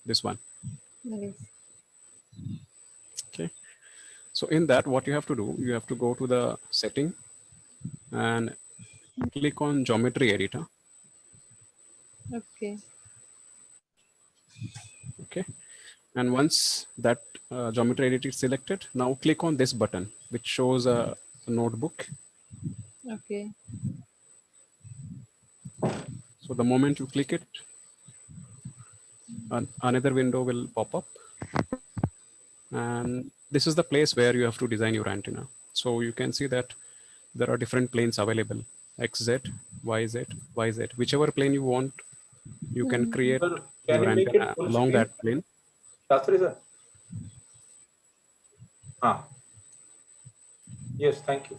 this one. Yes. Okay. So in that, what you have to do, you have to go to the setting and click on geometry editor. Okay. Okay. And once that geometry editor is selected, now click on this button, which shows a notebook. Okay. So the moment you click it, another window will pop up. And this is the place where you have to design your antenna. So you can see that there are different planes available: XZ, YZ, YZ. Whichever plane you want, you can create Sir, can your you make it antenna full along screen? that plane. Shastri sir. Ah. Yes, thank you.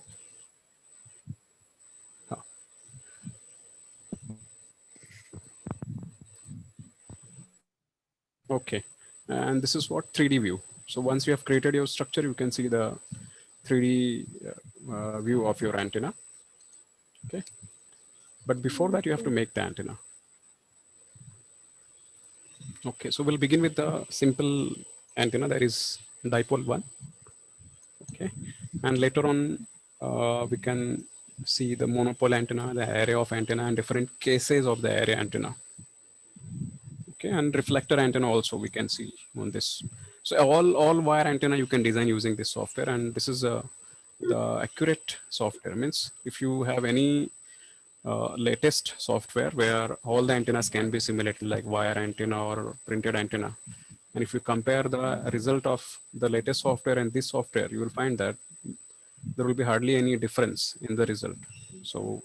Okay. And this is what 3D view. So once you have created your structure, you can see the 3D view of your antenna. Okay. But before that, you have to make the antenna. Okay. So we'll begin with the simple antenna, that is dipole one. Okay. And later on, we can see the monopole antenna, the area of antenna, and different cases of the area antenna. Okay. And reflector antenna also we can see on this. So all wire antenna you can design using this software, and this is the accurate software. Means if you have any latest software where all the antennas can be simulated, like wire antenna or printed antenna, and if you compare the result of the latest software and this software, you will find that there will be hardly any difference in the result. So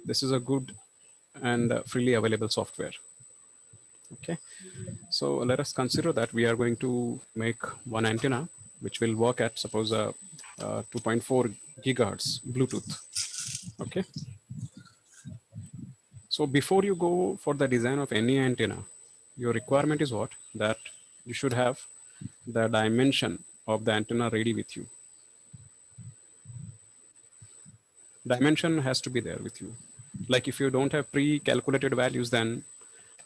this is a good and freely available software. Okay. So let us consider that we are going to make one antenna which will work at, suppose, 2.4 gigahertz Bluetooth. Okay. So before you go for the design of any antenna, your requirement is what? That you should have the dimension of the antenna ready with you. Dimension has to be there with you. Like if you don't have pre-calculated values, then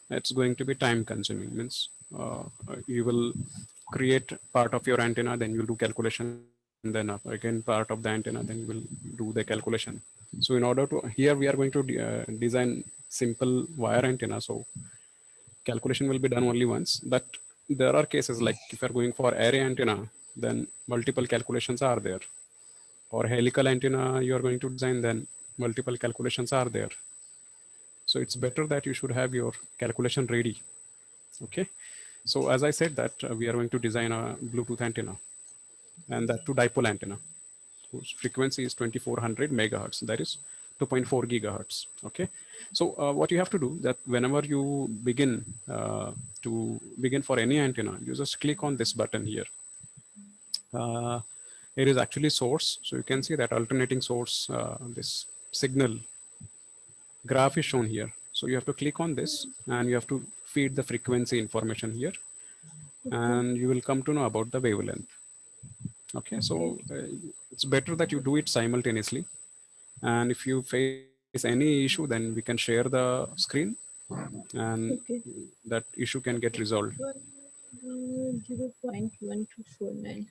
it's going to be time consuming. Means you will create part of your antenna, then you'll do calculation, then again part of the antenna, then you will do the calculation. So in order to, here we are going to design simple wire antenna. So calculation will be done only once. But there are cases like if you're going for array antenna, then multiple calculations are there. Or helical antenna you are going to design, then multiple calculations are there. So it's better that you should have your calculation ready. Okay. So as I said that we are going to design a Bluetooth antenna, and that to dipole antenna whose frequency is 2400 megahertz, that is 2.4 gigahertz. Okay. So what you have to do, that whenever you begin for any antenna, you just click on this button here. It is actually source. So you can see that alternating source, this signal graph is shown here. So you have to click on this and you have to feed the frequency information here, and you will come to know about the wavelength. Okay. So it's better that you do it simultaneously. And if you face any issue, then we can share the screen and Okay. that issue can get resolved. 0.1249.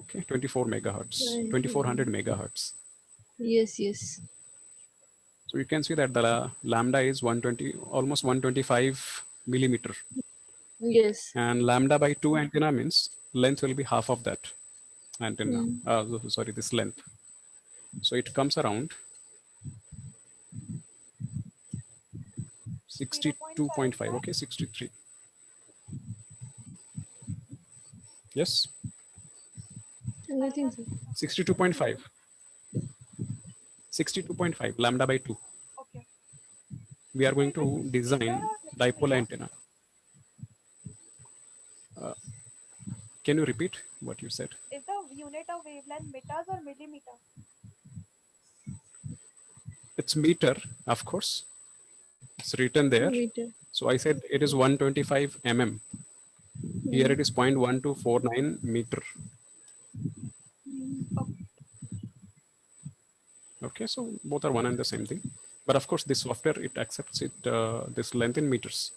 Okay. 24 megahertz, 2400 megahertz. Yes, yes. So you can see that the lambda is 120, almost 125 millimeter. Yes. And lambda by 2 antenna means length will be half of that antenna. Sorry, this length. So it comes around 62.5. Okay, 63. Yes, Nothing, sir. 62.5. 62.5 lambda by 2. Okay. We are going to design dipole antenna. Can you repeat what you said? Is the unit of wavelength meters or millimeter? It's meter, of course. It's written there. Meter. So I said it is 125 mm. Here it is 0.1249 meter. Okay. Okay, so both are one and the same thing. But of course, this software, it accepts it, this length in meters.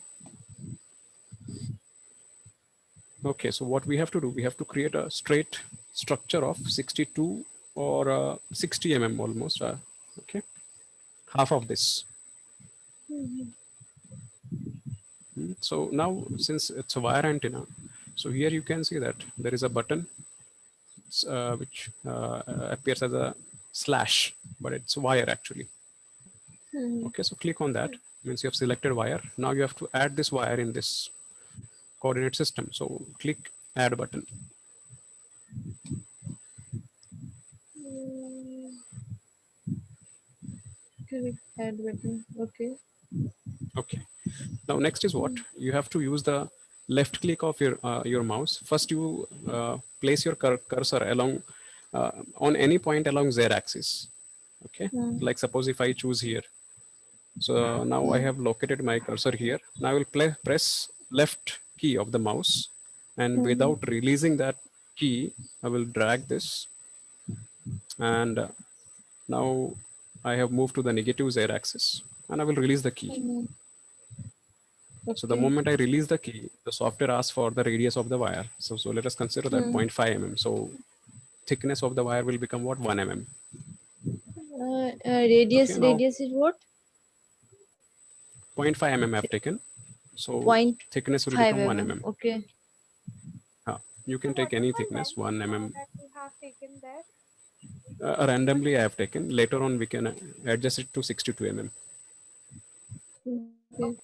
Okay, so what we have to do, we have to create a straight structure of 62 or 60 mm almost. Okay, half of this. So now, since it's a wire antenna, so here you can see that there is a button which appears as a slash, but it's wire actually. Okay, so click on that. Means you have selected wire. Now you have to add this wire in this coordinate system. So click add button. Click add button. Okay. Okay. Now next is what you have to use the left click of your mouse. First you place your cursor along on any point along Z axis. Okay. Like suppose if I choose here. So now I have located my cursor here. Now I will press left key of the mouse, and without releasing that key, I will drag this. And now I have moved to the negative Z axis, and I will release the key. Okay. So the moment I release the key, the software asks for the radius of the wire. So let us consider that 0.5 mm. So thickness of the wire will become what? 1 mm. Radius. Okay, now- Radius is what? 0.5 mm I have taken. So Point thickness will 5 become 1 mm. mm. Okay. You can So take what any is the thickness, length 1 mm. that you have taken there? Randomly I have taken. Later on we can adjust it to 62 mm. Okay.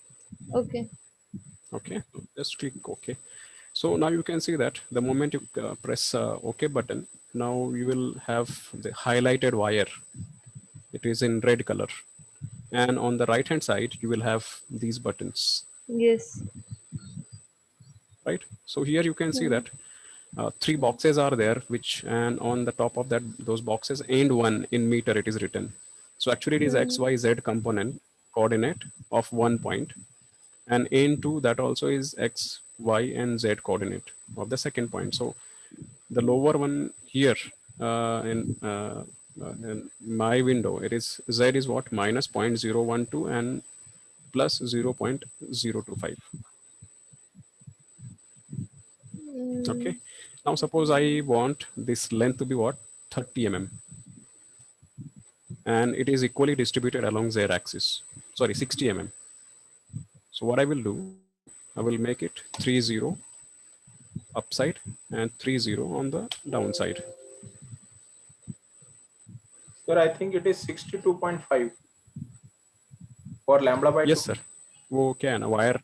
Okay. Okay, so just click OK. So now you can see that the moment you press OK button, now you will have the highlighted wire. It is in red color. And on the right hand side, you will have these buttons, Yes. right? So here you can see that 3 boxes are there, which, and on the top of that, those boxes, and 1 in meter, it is written. So actually it is X, Y, Z component coordinate of 1 point. And N2, that also is X, Y, and Z coordinate of the second point. So the lower one here in my window, it is Z is what? Minus 0.012 and plus 0.025. Okay. Now suppose I want this length to be what? 30 mm. And it is equally distributed along Z axis. Sorry, 60 mm. So what I will do, I will make it 30 upside and 30 on the downside. Sir, I think it is 62.5 for lambda by 2. Yes, sir. वो क्या है ना wire,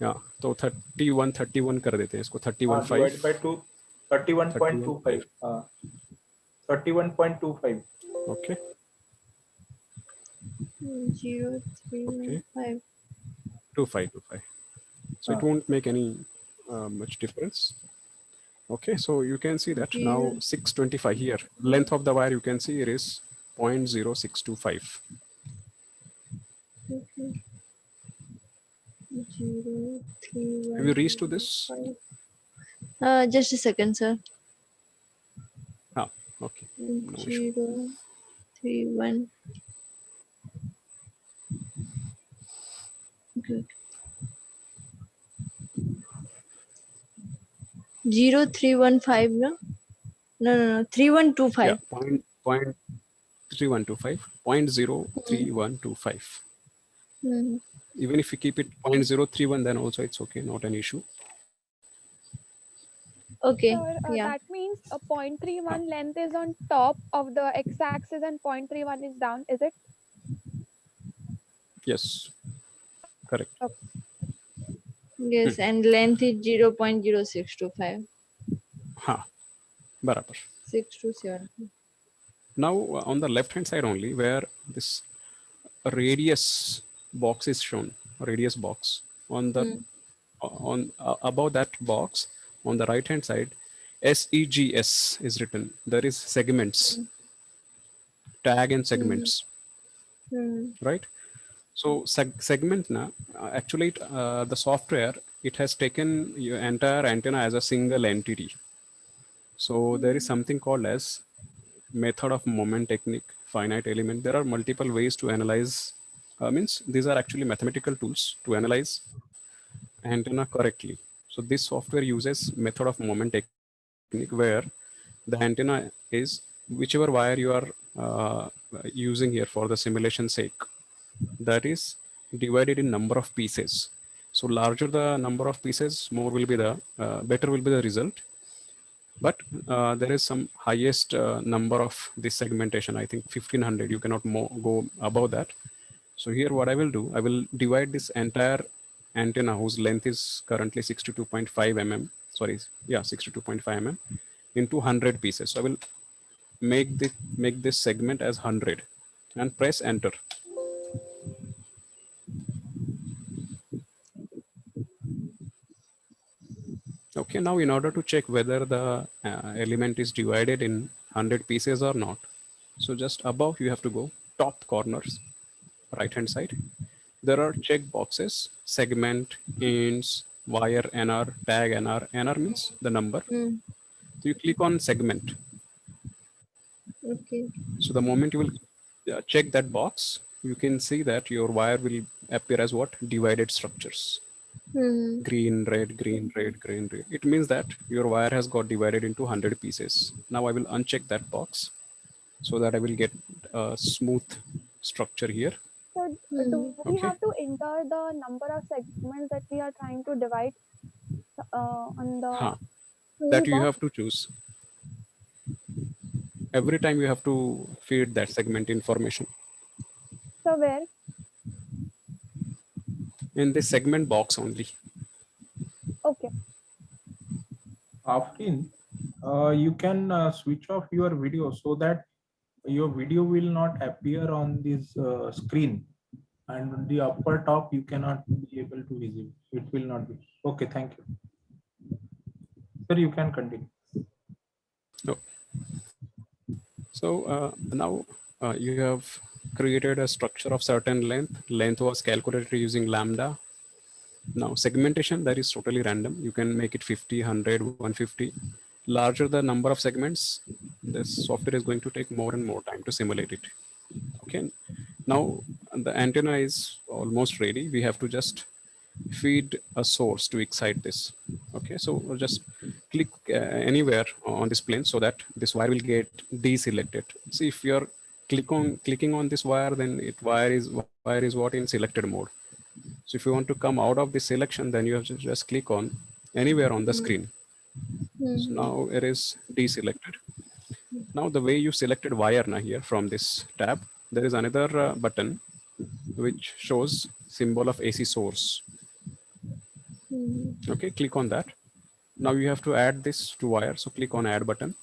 या तो 31 कर देते हैं इसको 31.5 divided by 2, 31.25. 31.25. Okay. 0, 3, Okay. 5. 25. So it won't make any much difference. Okay, so you can see that now 625 here. Length of the wire, you can see it is 0.0625. Okay. 0, 3, 1. Have you reached to this? 5. Just a second, sir. Okay. issue. 0, 3, 1. Good. 0, 3, 1, 5, no? No. 3125. Yeah, point 3125, 0.03125. Even if you keep it 0.031, then also it's okay, not an issue. Okay. Sir, Yeah. that means a 0.31 length is on top of the x-axis and 0.31 is down, is it? Yes, correct. Yes, and length is 0.0625. Ha, barabar. 627. Now on the left hand side only, where this radius box is shown, radius box on the above that box on the right hand side, SEGS is written. There is segments, tag and segments, right? So segment now, actually the software, it has taken your entire antenna as a single entity. So there is something called as method of moment technique finite element. There are multiple ways to analyze, means these are actually mathematical tools to analyze antenna correctly. So this software uses method of moment technique where the antenna is whichever wire you are using here for the simulation sake, that is divided in number of pieces. So larger the number of pieces, more will be the better will be the result. But there is some highest number of this segmentation. I think 1500. You cannot go above that. So here, what I will do, I will divide this entire antenna whose length is currently 62.5 mm. Sorry, yeah, 62.5 mm into 100 pieces. So I will make this segment as 100 and press enter. Okay, now in order to check whether the element is divided in 100 pieces or not, so just above you have to go top corners, right hand side. There are check boxes, segment, ints, wire, NR, tag, NR. NR means the number. Hmm. So you click on segment. Okay. So the moment you will check that box, you can see that your wire will appear as what? Divided structures. Hmm. Green, red, green, red, green, red. It means that your wire has got divided into 100 pieces. Now I will uncheck that box so that I will get a smooth structure here. So do we Okay. have to enter the number of segments that we are trying to divide on the That you toolbox? have to choose. Every time you have to feed that segment information. So where? In this segment box only. Okay. Afrin, you can switch off your video so that your video will not appear on this screen, and on the upper top you cannot be able to visit. It will not be. Okay, thank you. Sir, you can continue. No. So now you have created a structure of certain length. Length was calculated using lambda. Now segmentation, that is totally random. You can make it 50, 100, 150. Larger the number of segments, this software is going to take more and more time to simulate it. Okay. Now the antenna is almost ready. We have to just feed a source to excite this. Okay, so we'll just click anywhere on this plane so that this wire will get deselected. See, if you're clicking on this wire, then wire is what in selected mode. So if you want to come out of this selection, then you have to just click on anywhere on the screen. So now it is deselected. Now the way you selected wire now here from this tab, there is another button which shows symbol of AC source. Okay, click on that. Now you have to add this to wire. So click on add button.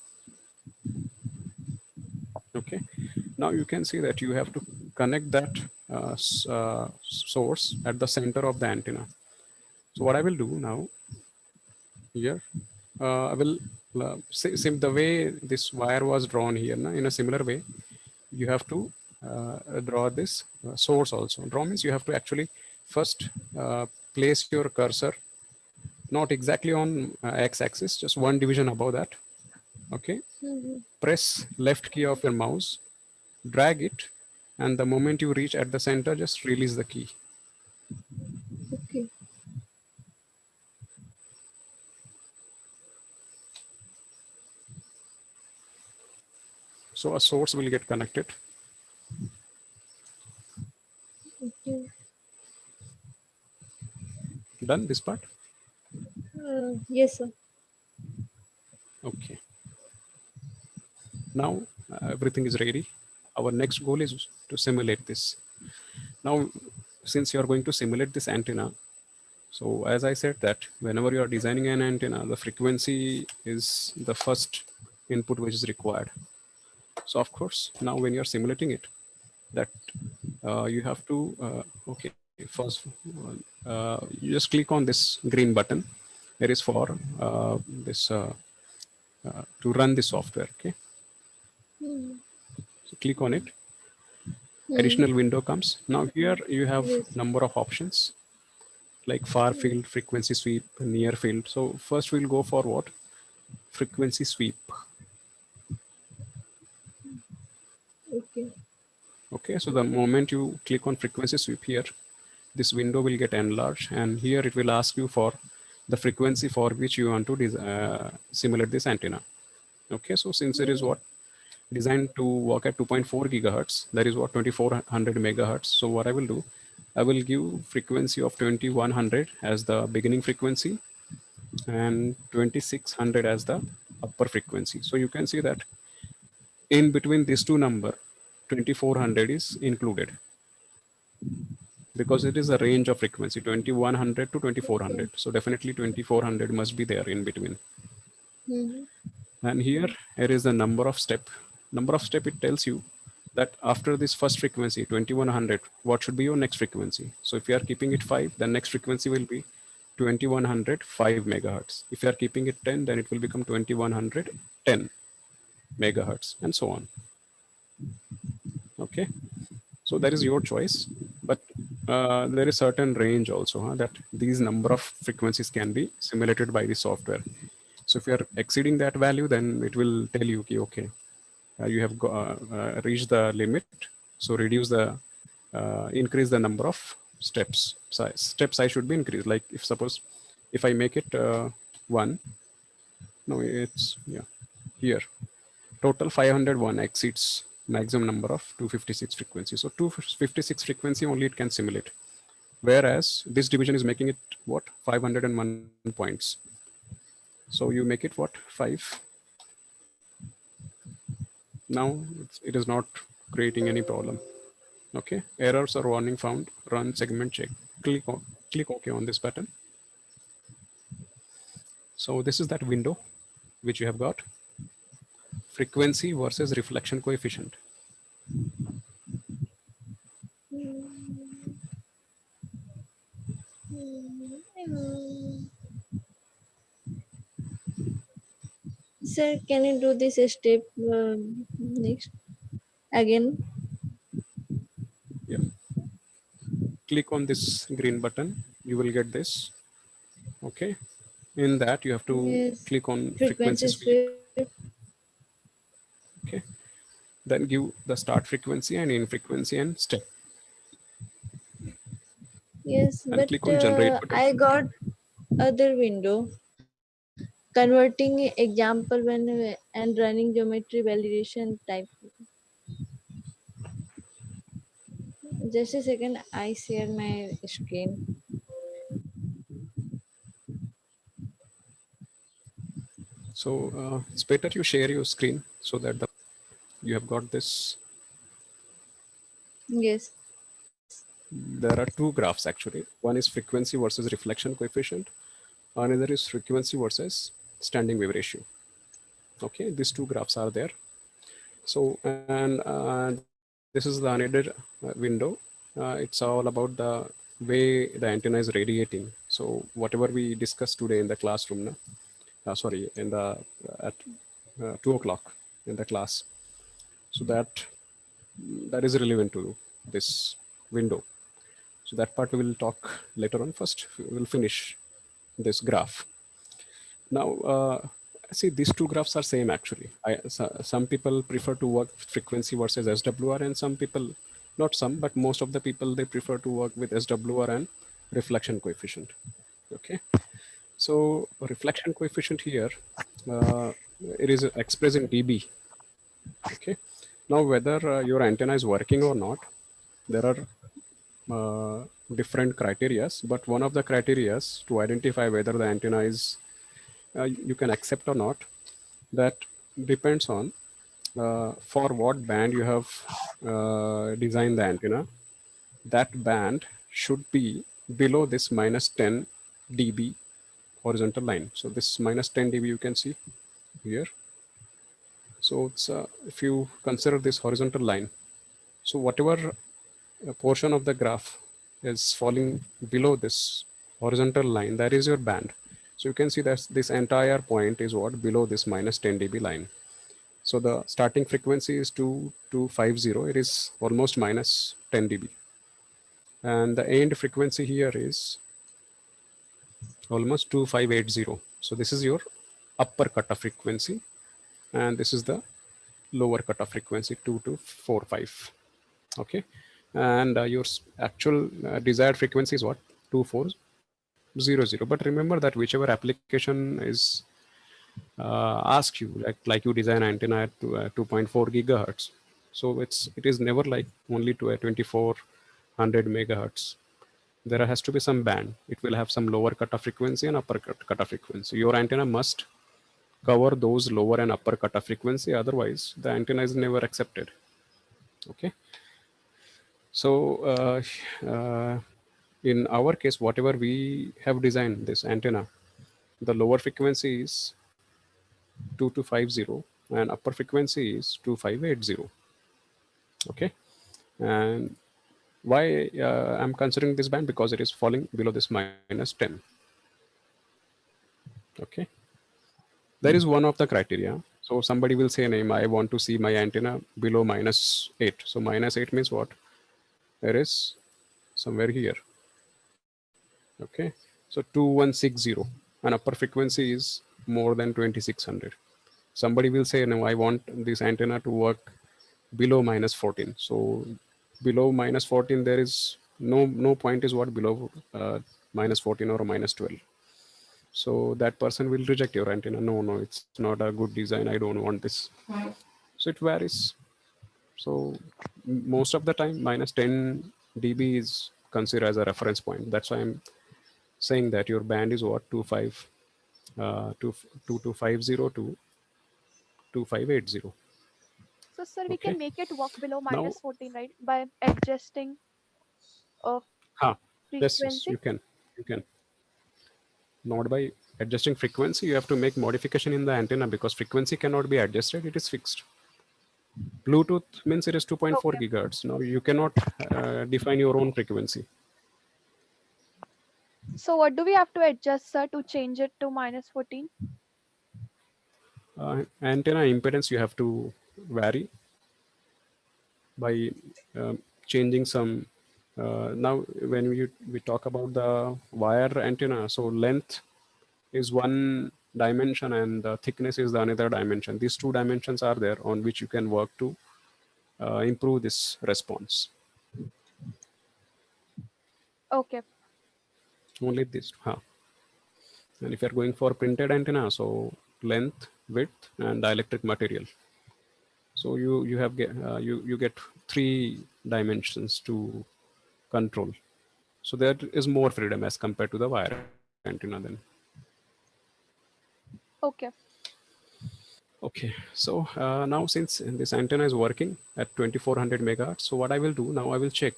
Okay. Now you can see that you have to connect that source at the center of the antenna. So what I will do now here, I will the way this wire was drawn here, in a similar way, you have to draw this source also. Draw means you have to actually first place your cursor not exactly on x-axis, just one division above that. Okay. Press left key of your mouse, drag it, and the moment you reach at the center, just release the key. Okay. So a source will get connected. Okay. Done this part? Yes, sir. Okay. Now everything is ready. Our next goal is to simulate this. Now, since you are going to simulate this antenna, so as I said that whenever you are designing an antenna, the frequency is the first input which is required. So of course, now when you're simulating it, that you have to, okay, first you just click on this green button. It is for to run the software, okay? So click on it. Additional window comes. Now here you have number of options like far field, frequency sweep, near field. So first we'll go for what? Frequency sweep. Okay. Okay, so the moment you click on frequency sweep here, this window will get enlarged, and here it will ask you for the frequency for which you want to simulate this antenna. Okay, so since it is what designed to work at 2.4 gigahertz, that is what 2400 megahertz. So what I will do, I will give frequency of 2100 as the beginning frequency and 2600 as the upper frequency. So you can see that in between these two number, 2400 is included because it is a range of frequency 2100 to 2400. So definitely 2400 must be there in between. Mhm. And here is the number of step. Number of step, it tells you that after this first frequency 2100, what should be your next frequency. So if you are keeping it 5, the next frequency will be 2100 5 megahertz. If you are keeping it 10, then it will become 2100 10 megahertz, and so on. Okay, so that is your choice, but there is certain range also that these number of frequencies can be simulated by the software. So if you are exceeding that value, then it will tell you, okay, you have reached the limit. So reduce the, increase the number of steps. Step size should be increased. Like if suppose, if I make it 1, no, it's, yeah, here, total 501 exceeds maximum number of 256 frequency. So 256 frequency only it can simulate. Whereas this division is making it what, 501 points. So you make it what, 5. Now it is not creating any problem. Okay, errors or warning found, run segment check. Click OK on this button. So this is that window which you have got. Frequency versus reflection coefficient. Sir, can you do this step next again? Yeah. Click on this green button. You will get this. Okay. In that you have to Yes. click on frequency Frequency sweep. sweep. Okay. Then give the start frequency and end frequency and step. Yes, And but click on generate button. I got other window converting example when and running geometry validation type. Just a second, I share my screen. So it's better you share your screen so that you have got this. Yes. There are two graphs actually. One is frequency versus reflection coefficient. Another is frequency versus standing wave ratio. Okay, these two graphs are there. So, and this is the unaided window. It's all about the way the antenna is radiating. So whatever we discussed today in the classroom, sorry, in the at 2 o'clock in the class. So that is relevant to this window. So that part we will talk later on. First, we'll finish this graph. Now, see, these two graphs are same actually. Some people prefer to work with frequency versus SWR, and some people, not some, but most of the people, they prefer to work with SWR and reflection coefficient. Okay. So reflection coefficient here, it is expressed in dB. Okay. Now, whether your antenna is working or not, there are different criterias, but one of the criterias to identify whether the antenna is you can accept or not, that depends on for what band you have designed the antenna. That band should be below this minus 10 dB horizontal line. So this minus 10 dB you can see here. So it's if you consider this horizontal line, so whatever portion of the graph is falling below this horizontal line, that is your band. So you can see that this entire point is what, below this minus 10 dB line. So the starting frequency is 2250. It is almost minus 10 dB. And the end frequency here is almost 2580. So this is your upper cutoff frequency. And this is the lower cutoff frequency 2245. Okay, and your actual desired frequency is what? 2400. But remember that whichever application is ask you, like you design antenna at 2.4 gigahertz, so it is never like only to a 2400 megahertz. There has to be some band. It will have some lower cutoff frequency and upper cutoff frequency. Your antenna must cover those lower and upper cutoff frequency, otherwise the antenna is never accepted. Okay, so in our case, whatever we have designed this antenna, the lower frequency is 2250 and upper frequency is 2580. Okay, and why I'm considering this band? Because it is falling below this minus 10. Okay, that is one of the criteria. So somebody will say, name, I want to see my antenna below minus 8. So minus 8 means what? There is somewhere here. Okay, so 2160 and upper frequency is more than 2600. Somebody will say, no, I want this antenna to work below minus 14. So below minus 14, there is no point is what below minus 14 or minus 12. So that person will reject your antenna. No, it's not a good design. I don't want this. So it varies. So most of the time, minus 10 dB is considered as a reference point. That's why I'm saying that your band is what? 2250 to 2580. So, sir, we Okay. can make it work below Now, minus 14, right? By adjusting yes, frequency. you can. Not by adjusting frequency. You have to make modification in the antenna because frequency cannot be adjusted. It is fixed. Bluetooth means it is 2.4 Okay. gigahertz. Now you cannot define your own frequency. So, what do we have to adjust, sir, to change it to minus 14? Antenna impedance you have to vary by changing some. Now, when we talk about the wire antenna, so length is one dimension and the thickness is the another dimension. These two dimensions are there on which you can work to improve this response. Okay. Only this. And if you're going for printed antenna, so length, width, and dielectric material. So you have you get three dimensions to control. So there is more freedom as compared to the wire antenna then. Okay. Okay, so now since this antenna is working at 2400 megahertz, so what I will do now, I will check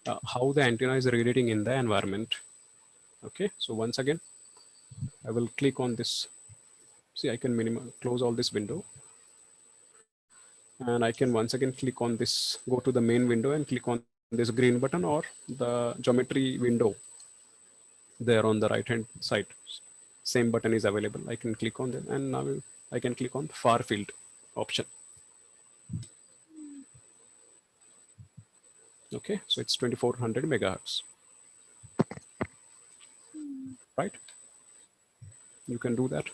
how the antenna is radiating in the environment. Okay, so once again, I will click on this. See, I can close all this window. And I can once again click on this, go to the main window and click on this green button or the geometry window there on the right hand side. Same button is available. I can click on them and now I can click on far field option. Okay, so it's 2400 megahertz, right? You can do that.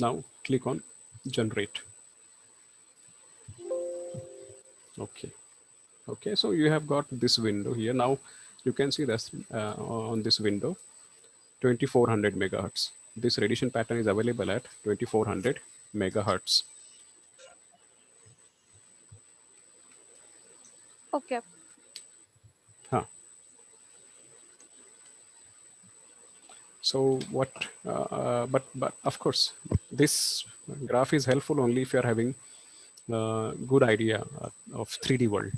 Now click on generate. Okay, so you have got this window here. Now you can see this on this window 2400 megahertz. This radiation pattern is available at 2400 megahertz. Okay. So what? But of course, this graph is helpful only if you are having a good idea of 3D world.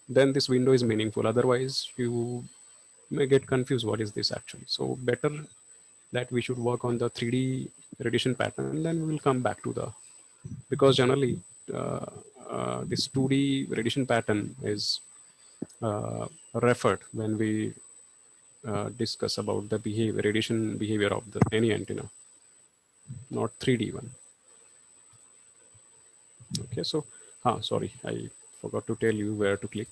Then this window is meaningful. Otherwise, you may get confused. What is this actually? So better that we should work on the 3D radiation pattern. Then we will come back to the, because generally this 2D radiation pattern is referred when we discuss about the radiation behavior of any antenna, not 3D one. Okay, so sorry, I forgot to tell you where to click.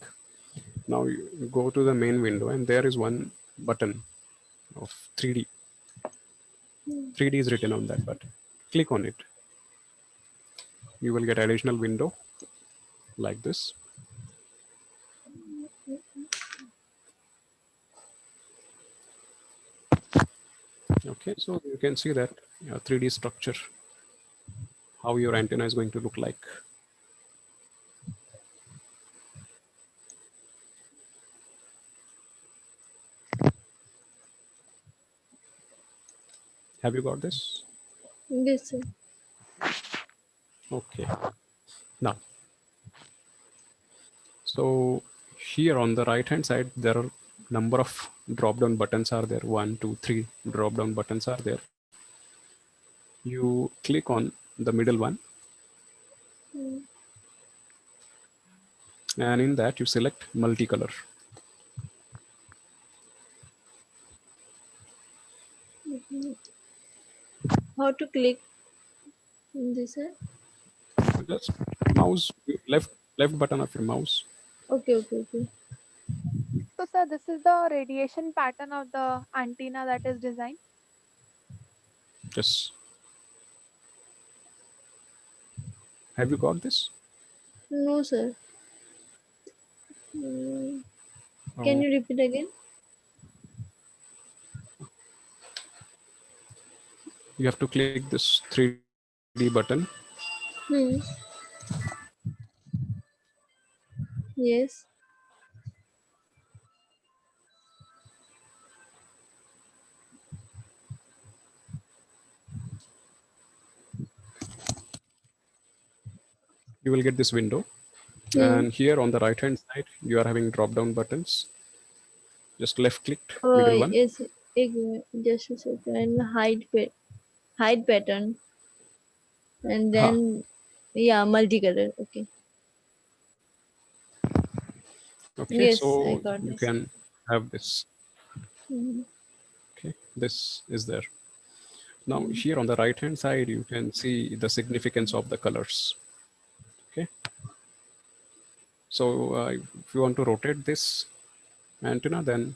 Now you go to the main window and there is one button of 3D. 3D is written on that button. Click on it. you will get additional window like this. Okay, so you can see that 3D structure, how your antenna is going to look like. Have you got this? Yes, sir. Okay. Now, so here on the right hand side, there are number of drop down buttons are there. 1, 2, 3 drop down buttons are there. You click on the middle one, Mm. and in that you select multicolor. How to click in this, sir? Just mouse, left button of your mouse. Okay, okay, okay. So sir, this is the radiation pattern of the antenna that is designed. Just have you got this? No, sir. Mm. Can Oh, you repeat again? you have to click this 3D button. Hmm. Yes. You will get this window. Hmm. And here on the right hand side, you are having drop down buttons. Just left clicked Oh, middle one. yes. Just a second. Hide pattern, and Ha. then yeah, multicolor. Okay. Okay, Yes, I so got you this. can have this. Hmm. Okay, this is there. Now Hmm. here on the right hand side, you can see the significance of the colors. Okay, so if you want to rotate this antenna, then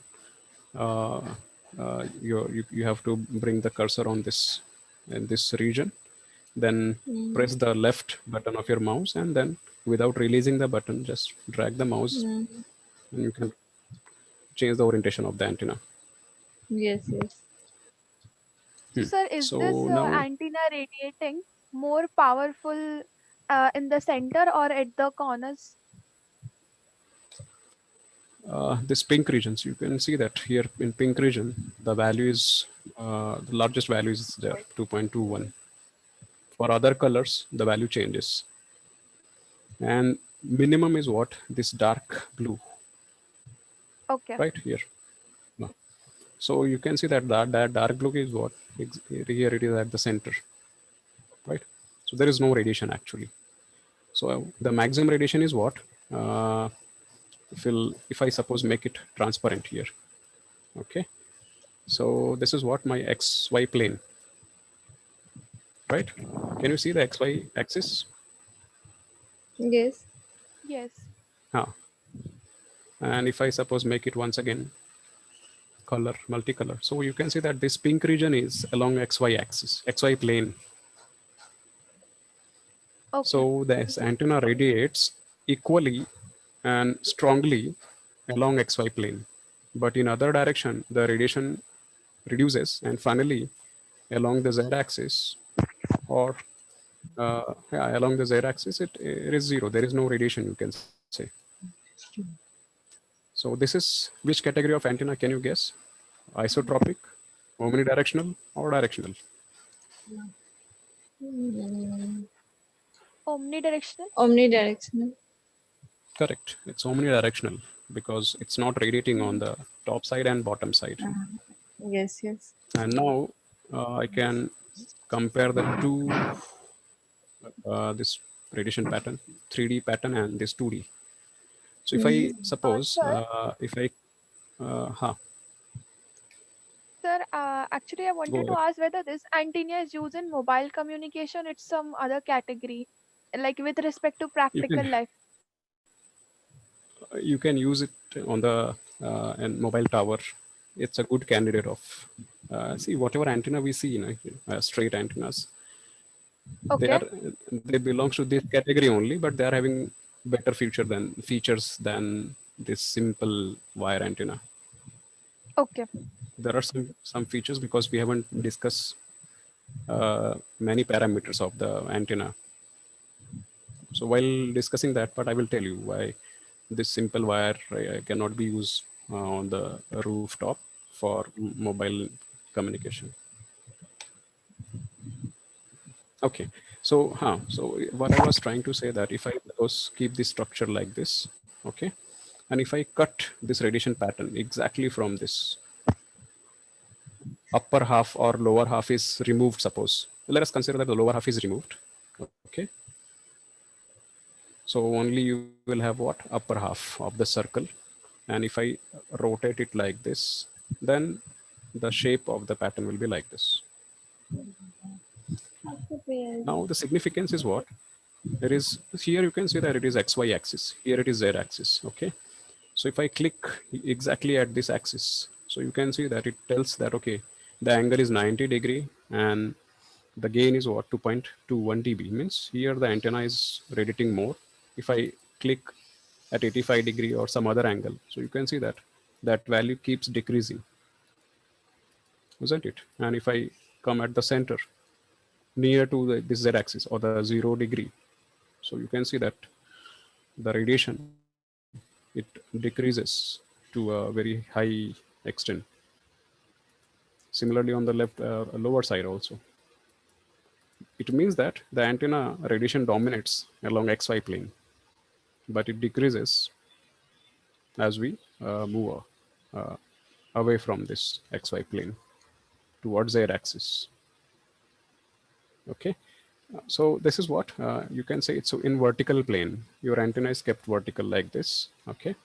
uh, you have to bring the cursor on this in this region, then Hmm. press the left button of your mouse, and then without releasing the button, just drag the mouse, Hmm. and you can change the orientation of the antenna. Yes, yes. So sir, is this So now antenna radiating more powerful in the center or at the corners? this pink regions, you can see that here in pink region, the value is the largest value is there, 2.21. For other colors, the value changes. And minimum is what? This dark blue, Okay. right here. No. So you can see that that dark blue is what? Here it is at the center, right? So there is no radiation actually. So the maximum radiation is what? If I suppose make it transparent here, okay? So this is what my XY plane, right? Can you see the XY axis? Yes. Yes. Ah. And if I suppose make it once again color, multicolor. So you can see that this pink region is along XY axis, XY plane. Okay. So this antenna radiates equally and strongly along XY plane. But in other direction, the radiation reduces, and finally along the Z axis, or yeah, along the Z axis, it is zero. There is no radiation, you can say. So this is which category of antenna, can you guess? Isotropic, omnidirectional, or directional? Hmm. Omnidirectional. Omnidirectional. Correct. It's omnidirectional because it's not radiating on the top side and bottom side. Yes, yes. And now I can compare the two, this radiation pattern, 3D pattern and this 2D. So if I Hmm. suppose, Sir, if I, sir, actually, I go wanted to ahead. ask whether this antenna is used in mobile communication. It's some other category, like with respect to You practical can life. you can use it on the and mobile tower. It's a good candidate of see whatever antenna we see, straight antennas. Okay. They belongs to this category only, but they are having better features than this simple wire antenna. Okay. There are some features because we haven't discussed many parameters of the antenna. So while discussing that part, I will tell you why this simple wire cannot be used on the rooftop for mobile communication. Okay, so what I was trying to say that if I suppose keep this structure like this, okay, and if I cut this radiation pattern exactly from this upper half or lower half is removed, suppose let us consider that the lower half is removed, okay, so only you will have what upper half of the circle, and if I rotate it like this, then the shape of the pattern will be like this. Now the significance is what? There is here you can see that it is XY axis. Here it is Z axis. Okay. So if I click exactly at this axis, so you can see that it tells that okay, the angle is 90 degree and the gain is what 2.21 dB. Means here the antenna is radiating more. If I click at 85 degree or some other angle, so you can see that that value keeps decreasing, isn't it? And if I come at the center near to this Z axis or the 0 degree, so you can see that the radiation, it decreases to a very high extent. Similarly on the left lower side also. It means that the antenna radiation dominates along XY plane, but it decreases as we move uh, away from this XY plane towards Z axis. Okay. So this is what you can say. It's so in vertical plane, your antenna is kept vertical like this. Okay.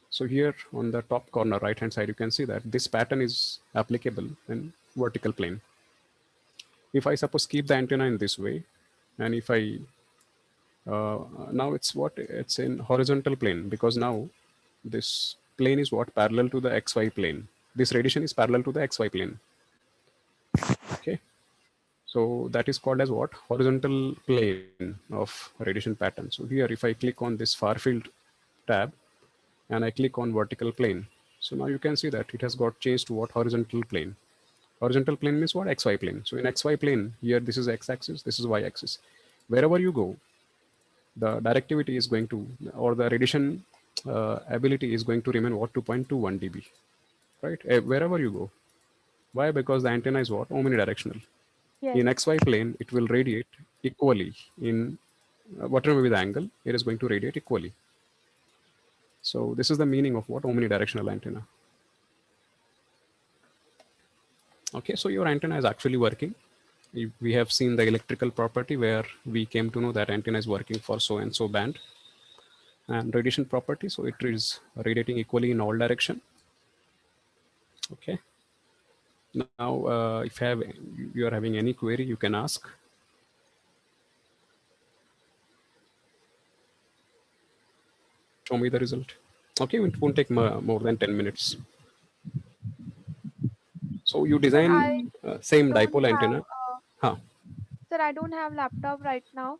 So here on the top corner, right hand side, you can see that this pattern is applicable in vertical plane. If I suppose keep the antenna in this way, and if I now it's what it's in horizontal plane, because now this plane is what parallel to the XY plane. This radiation is parallel to the XY plane. Okay. So that is called as what? Horizontal plane of radiation pattern. So here, if I click on this far field tab and I click on vertical plane, so now you can see that it has got changed to what? Horizontal plane. Horizontal plane means what? XY plane. So in XY plane, here this is X axis, this is Y axis. Wherever you go, the directivity is going to, or the radiation ability is going to remain what? 2.21 dB, right? Wherever you go. Why? Because the antenna is what? Omnidirectional. Yes. In XY plane, it will radiate equally in whatever be the angle, it is going to radiate equally. So this is the meaning of what? Omnidirectional antenna. Okay, so your antenna is actually working. We have seen the electrical property where we came to know that antenna is working for so and so band, and radiation property. So it is radiating equally in all direction. Okay. Now, if you are having any query, you can ask. Show me the result. Okay, it won't take more than 10 minutes. So you Sir, I design same don't dipole have antenna. Huh. sir, I don't have laptop right now.